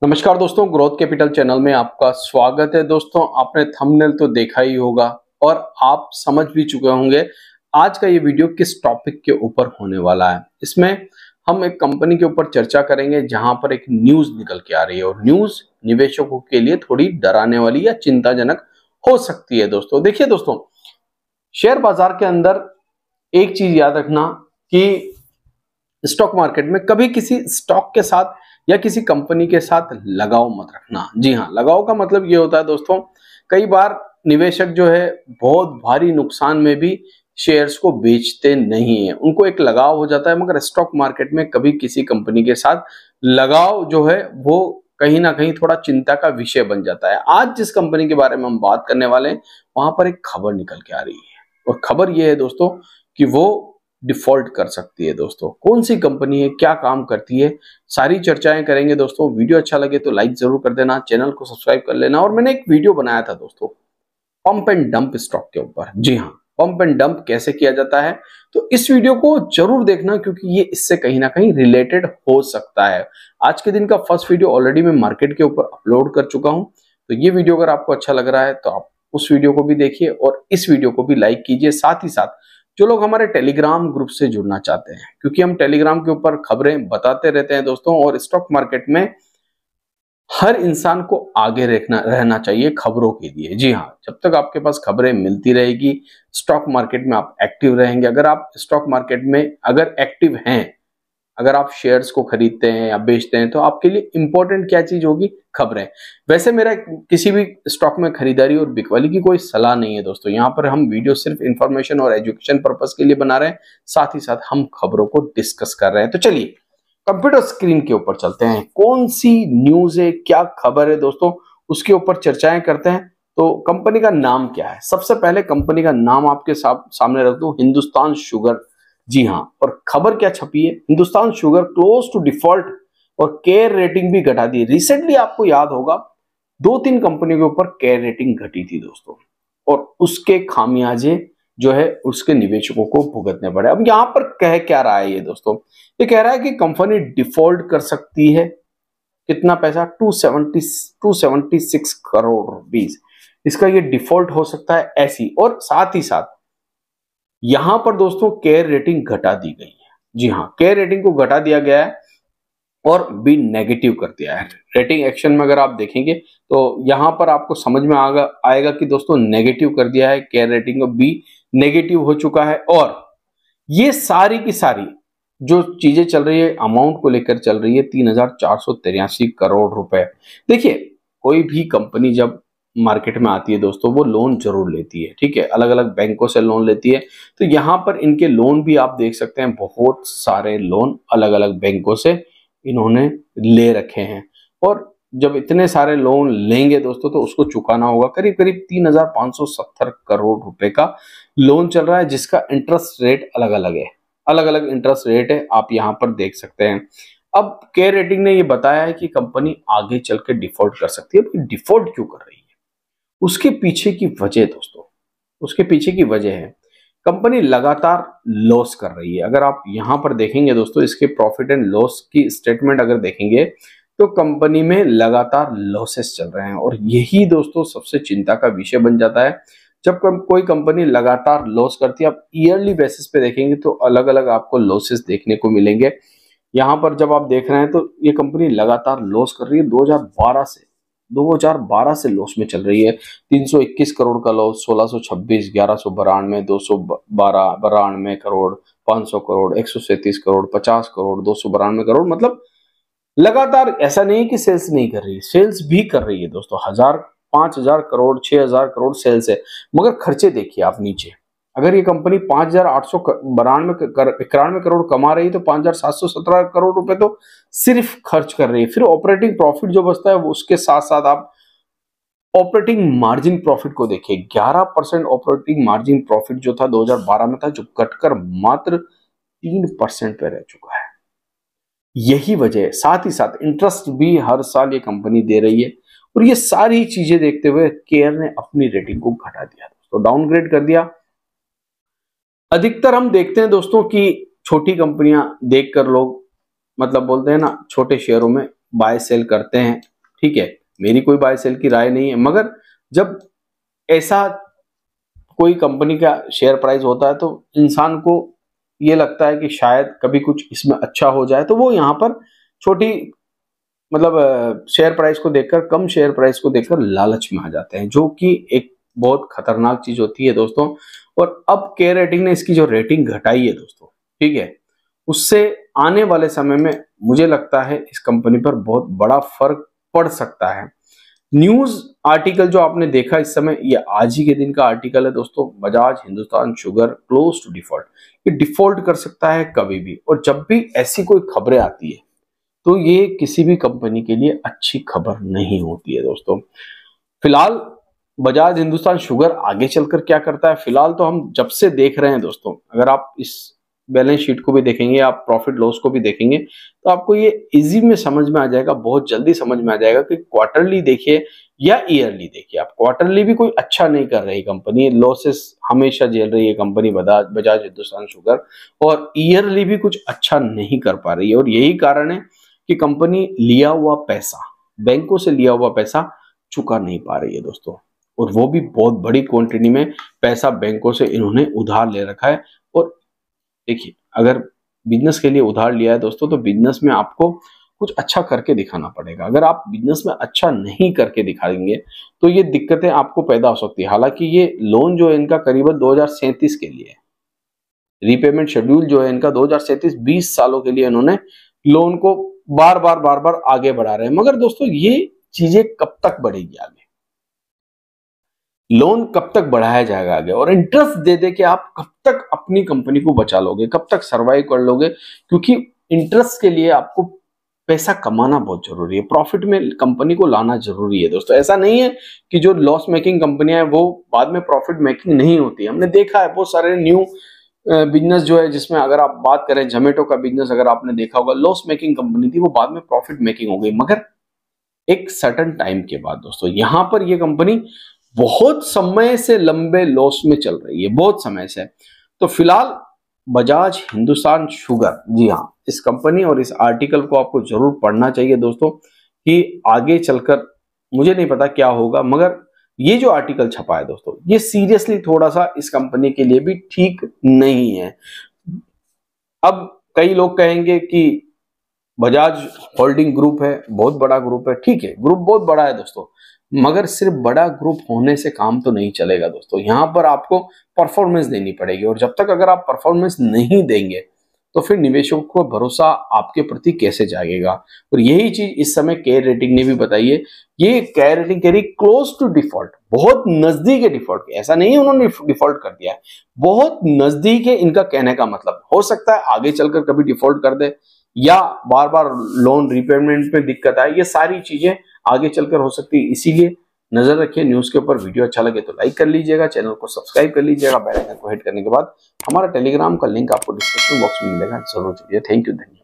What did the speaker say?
नमस्कार दोस्तों, growth capital channel में आपका स्वागत है। दोस्तों, आपने थंबनेल तो देखा ही होगा और आप समझ भी चुके होंगे आज का ये वीडियो किस टॉपिक के ऊपर होने वाला है। इसमें हम एक कंपनी के ऊपर चर्चा करेंगे जहां पर एक न्यूज निकल के आ रही है और न्यूज निवेशकों के लिए थोड़ी डराने वाली या चिंताजनक हो सकती है। दोस्तों देखिए, दोस्तों शेयर बाजार के अंदर एक चीज याद रखना कि स्टॉक मार्केट में कभी किसी स्टॉक के साथ या किसी कंपनी के साथ लगाव मत रखना। जी हाँ, लगाव का मतलब ये होता है दोस्तों, कई बार निवेशक जो है बहुत भारी नुकसान में भी शेयर्स को बेचते नहीं है, उनको एक लगाव हो जाता है। मगर स्टॉक मार्केट में कभी किसी कंपनी के साथ लगाव जो है वो कहीं ना कहीं थोड़ा चिंता का विषय बन जाता है। आज जिस कंपनी के बारे में हम बात करने वाले हैं वहां पर एक खबर निकल के आ रही है और खबर ये है दोस्तों कि वो डिफॉल्ट कर सकती है। दोस्तों कौन सी कंपनी है, क्या काम करती है, सारी चर्चाएं करेंगे। दोस्तों वीडियो अच्छा लगे तो लाइक जरूर कर देना, चैनल को सब्सक्राइब कर लेना। और मैंने एक वीडियो बनाया था दोस्तों पंप एंड डंप स्टॉक के ऊपर। जी हाँ, पंप एंड डंप कैसे किया जाता है, तो इस वीडियो को जरूर देखना क्योंकि ये इससे कहीं ना कहीं रिलेटेड हो सकता है। आज के दिन का फर्स्ट वीडियो ऑलरेडी मैं मार्केट के ऊपर अपलोड कर चुका हूं, तो ये वीडियो अगर आपको अच्छा लग रहा है तो आप उस वीडियो को भी देखिए और इस वीडियो को भी लाइक कीजिए। साथ ही साथ जो लोग हमारे टेलीग्राम ग्रुप से जुड़ना चाहते हैं, क्योंकि हम टेलीग्राम के ऊपर खबरें बताते रहते हैं दोस्तों, और स्टॉक मार्केट में हर इंसान को आगे रहना चाहिए खबरों के लिए। जी हाँ, जब तक आपके पास खबरें मिलती रहेगी स्टॉक मार्केट में आप एक्टिव रहेंगे। अगर आप स्टॉक मार्केट में अगर एक्टिव हैं, अगर आप शेयर्स को खरीदते हैं या बेचते हैं, तो आपके लिए इंपॉर्टेंट क्या चीज होगी? खबरें। वैसे मेरा किसी भी स्टॉक में खरीदारी और बिकवाली की कोई सलाह नहीं है दोस्तों, यहाँ पर हम वीडियो सिर्फ इंफॉर्मेशन और एजुकेशन पर्पस के लिए बना रहे हैं, साथ ही साथ हम खबरों को डिस्कस कर रहे हैं। तो चलिए कंप्यूटर स्क्रीन के ऊपर चलते हैं, कौन सी न्यूज है, क्या खबर है दोस्तों, उसके ऊपर चर्चाएं करते हैं। तो कंपनी का नाम क्या है? सबसे पहले कंपनी का नाम आपके सामने रख दूं, हिंदुस्तान शुगर। जी हाँ, और खबर क्या छपी है? Hindustan sugar close to default और केयर रेटिंग भी घटा दी। रिसेंटली आपको याद होगा 2-3 कंपनियों के ऊपर केयर रेटिंग घटी थी दोस्तों, और उसके खामियाजे जो है उसके निवेशकों को भुगतने पड़े। अब यहां पर कह क्या रहा है ये दोस्तों? ये कह रहा है कि कंपनी डिफॉल्ट कर सकती है। कितना पैसा? 276 करोड़ रुपीस इसका ये डिफॉल्ट हो सकता है ऐसी। और साथ ही साथ यहां पर दोस्तों केयर रेटिंग घटा दी गई है। जी हाँ, केयर रेटिंग को घटा दिया गया है और बी नेगेटिव कर दिया है। रेटिंग एक्शन में अगर आप देखेंगे तो यहां पर आपको समझ में आएगा कि दोस्तों नेगेटिव कर दिया है, केयर रेटिंग को बी नेगेटिव हो चुका है। और ये सारी की सारी जो चीजें चल रही है अमाउंट को लेकर चल रही है 3,483 करोड़ रुपए। देखिए, कोई भी कंपनी जब मार्केट में आती है दोस्तों वो लोन जरूर लेती है, ठीक है, अलग अलग बैंकों से लोन लेती है। तो यहां पर इनके लोन भी आप देख सकते हैं, बहुत सारे लोन अलग अलग बैंकों से इन्होंने ले रखे हैं। और जब इतने सारे लोन लेंगे दोस्तों तो उसको चुकाना होगा। करीब करीब 3,570 करोड़ रुपए का लोन चल रहा है, जिसका इंटरेस्ट रेट अलग अलग है, अलग अलग इंटरेस्ट रेट है, आप यहां पर देख सकते हैं। अब केयर रेटिंग ने यह बताया है कि कंपनी आगे चल के डिफॉल्ट कर सकती है। डिफॉल्ट क्यों कर रही है? उसके पीछे की वजह दोस्तों, उसके पीछे की वजह है कंपनी लगातार लॉस कर रही है। अगर आप यहां पर देखेंगे दोस्तों, इसके प्रॉफिट एंड लॉस की स्टेटमेंट अगर देखेंगे तो कंपनी में लगातार लॉसेस चल रहे हैं। और यही दोस्तों सबसे चिंता का विषय बन जाता है जब कोई कंपनी लगातार लॉस करती है। आप ईयरली बेसिस पे देखेंगे तो अलग अलग आपको लॉसेस देखने को मिलेंगे। यहां पर जब आप देख रहे हैं तो ये कंपनी लगातार लॉस कर रही है। 2012 से लॉस में चल रही है। 321 करोड़ का लॉस, 1626, 1192, 292 करोड़, 500 करोड़, 137 करोड़, 50 करोड़, 292 करोड़। मतलब लगातार ऐसा नहीं कि सेल्स नहीं कर रही, सेल्स भी कर रही है दोस्तों। 5,000 करोड़, 6,000 करोड़ सेल्स है। मगर खर्चे देखिए आप नीचे, अगर ये कंपनी 5,891 करोड़ कमा रही है तो 5,717 करोड़ रुपए तो सिर्फ खर्च कर रही है। फिर ऑपरेटिंग प्रॉफिट जो बचता है वो उसके साथ साथ आप ऑपरेटिंग मार्जिन प्रॉफिट को देखिए। 11% ऑपरेटिंग मार्जिन प्रॉफिट जो था 2012 में था, जो घटकर मात्र 3% पे रह चुका है। यही वजह है। साथ ही साथ इंटरेस्ट भी हर साल ये कंपनी दे रही है। और ये सारी चीजें देखते हुए केयर ने अपनी रेटिंग को घटा दिया दोस्तों, डाउनग्रेड कर दिया। अधिकतर हम देखते हैं दोस्तों कि छोटी कंपनियां देखकर लोग मतलब बोलते हैं ना, छोटे शेयरों में बाय सेल करते हैं, ठीक है, मेरी कोई बाय सेल की राय नहीं है, मगर जब ऐसा कोई कंपनी का शेयर प्राइस होता है तो इंसान को ये लगता है कि शायद कभी कुछ इसमें अच्छा हो जाए, तो वो यहाँ पर छोटी मतलब शेयर प्राइस को देखकर, कम शेयर प्राइस को देखकर लालच में आ जाते हैं, जो कि एक बहुत खतरनाक चीज होती है दोस्तों। और अब के रेटिंग ने इसकी जो रेटिंग घटाई है दोस्तों, ठीक है, उससे आने वाले समय में मुझे लगता है इस कंपनी पर बहुत बड़ा फर्क पड़ सकता है। न्यूज आर्टिकल जो आपने देखा इस समय, ये आज ही के दिन का आर्टिकल है दोस्तों, Bajaj Hindustan sugar close to default. ये डिफॉल्ट कर सकता है कभी भी, और जब भी ऐसी कोई खबरें आती है तो ये किसी भी कंपनी के लिए अच्छी खबर नहीं होती है दोस्तों। फिलहाल बजाज हिंदुस्तान शुगर आगे चलकर क्या करता है, फिलहाल तो हम जब से देख रहे हैं दोस्तों, अगर आप इस बैलेंस शीट को भी देखेंगे, आप प्रॉफिट लॉस को भी देखेंगे, तो आपको ये इजी में समझ में आ जाएगा, बहुत जल्दी समझ में आ जाएगा कि क्वार्टरली देखिए या ईयरली देखिए। आप क्वार्टरली भी कोई अच्छा नहीं कर रही कंपनी, लॉसेस हमेशा झेल रही है कंपनी बजाज हिंदुस्तान शुगर, और ईयरली भी कुछ अच्छा नहीं कर पा रही है। और यही कारण है कि कंपनी लिया हुआ पैसा, बैंकों से लिया हुआ पैसा चुका नहीं पा रही है दोस्तों, और वो भी बहुत बड़ी क्वांटिटी में पैसा बैंकों से इन्होंने उधार ले रखा है। और देखिए, अगर बिजनेस के लिए उधार लिया है दोस्तों, तो बिजनेस में आपको कुछ अच्छा करके दिखाना पड़ेगा। अगर आप बिजनेस में अच्छा नहीं करके दिखाएंगे तो ये दिक्कतें आपको पैदा हो सकती है। हालांकि ये लोन जो है इनका करीबन 2037 के लिए है, रीपेमेंट शेड्यूल जो है इनका 2037, 20 सालों के लिए इन्होंने लोन को बार बार आगे बढ़ा रहे हैं। मगर दोस्तों ये चीजें कब तक बढ़ेगी आगे, लोन कब तक बढ़ाया जाएगा आगे, और इंटरेस्ट दे दे के आप कब तक अपनी कंपनी को बचा लोगे, कब तक सरवाइव कर लोगे, क्योंकि इंटरेस्ट के लिए आपको पैसा कमाना बहुत जरूरी है, प्रॉफिट में कंपनी को लाना जरूरी है दोस्तों। ऐसा नहीं है कि जो लॉस मेकिंग कंपनियां हैं वो बाद में प्रॉफिट मेकिंग नहीं होती। हमने देखा है बहुत सारे न्यू बिजनेस जो है, जिसमें अगर आप बात करें जोमेटो का बिजनेस, अगर आपने देखा होगा, लॉस मेकिंग कंपनी थी, वो बाद में प्रॉफिट मेकिंग हो गई, मगर एक सर्टेन टाइम के बाद दोस्तों। यहां पर ये कंपनी बहुत समय से लंबे लॉस में चल रही है, बहुत समय से। तो फिलहाल बजाज हिंदुस्तान शुगर, जी हाँ, इस कंपनी और इस आर्टिकल को आपको जरूर पढ़ना चाहिए दोस्तों, कि आगे चलकर मुझे नहीं पता क्या होगा, मगर ये जो आर्टिकल छपा है दोस्तों, ये सीरियसली थोड़ा सा इस कंपनी के लिए भी ठीक नहीं है। अब कई लोग कहेंगे कि बजाज होल्डिंग ग्रुप है, बहुत बड़ा ग्रुप है, ठीक है, ग्रुप बहुत बड़ा है दोस्तों, मगर सिर्फ बड़ा ग्रुप होने से काम तो नहीं चलेगा दोस्तों। यहां पर आपको परफॉर्मेंस देनी पड़ेगी, और जब तक अगर आप परफॉर्मेंस नहीं देंगे तो फिर निवेशकों को भरोसा आपके प्रति कैसे जागेगा। और यही चीज इस समय केयर रेटिंग ने भी बताई है। ये केयर रेटिंग कह रही क्लोज टू डिफॉल्ट, बहुत नजदीक है डिफॉल्ट के, ऐसा नहीं है उन्होंने डिफॉल्ट कर दिया है, बहुत नजदीक है। इनका कहने का मतलब हो सकता है आगे चलकर कभी डिफॉल्ट कर दे, या बार बार लोन रिपेमेंट में दिक्कत आए, ये सारी चीजें आगे चलकर हो सकती है। इसीलिए नजर रखिए न्यूज के ऊपर। वीडियो अच्छा लगे तो लाइक कर लीजिएगा, चैनल को सब्सक्राइब कर लीजिएगा, बेल आइकन को हिट करने के बाद हमारा टेलीग्राम का लिंक आपको डिस्क्रिप्शन बॉक्स में मिलेगा, जरूर जुड़िए। थैंक यू, धन्यवाद।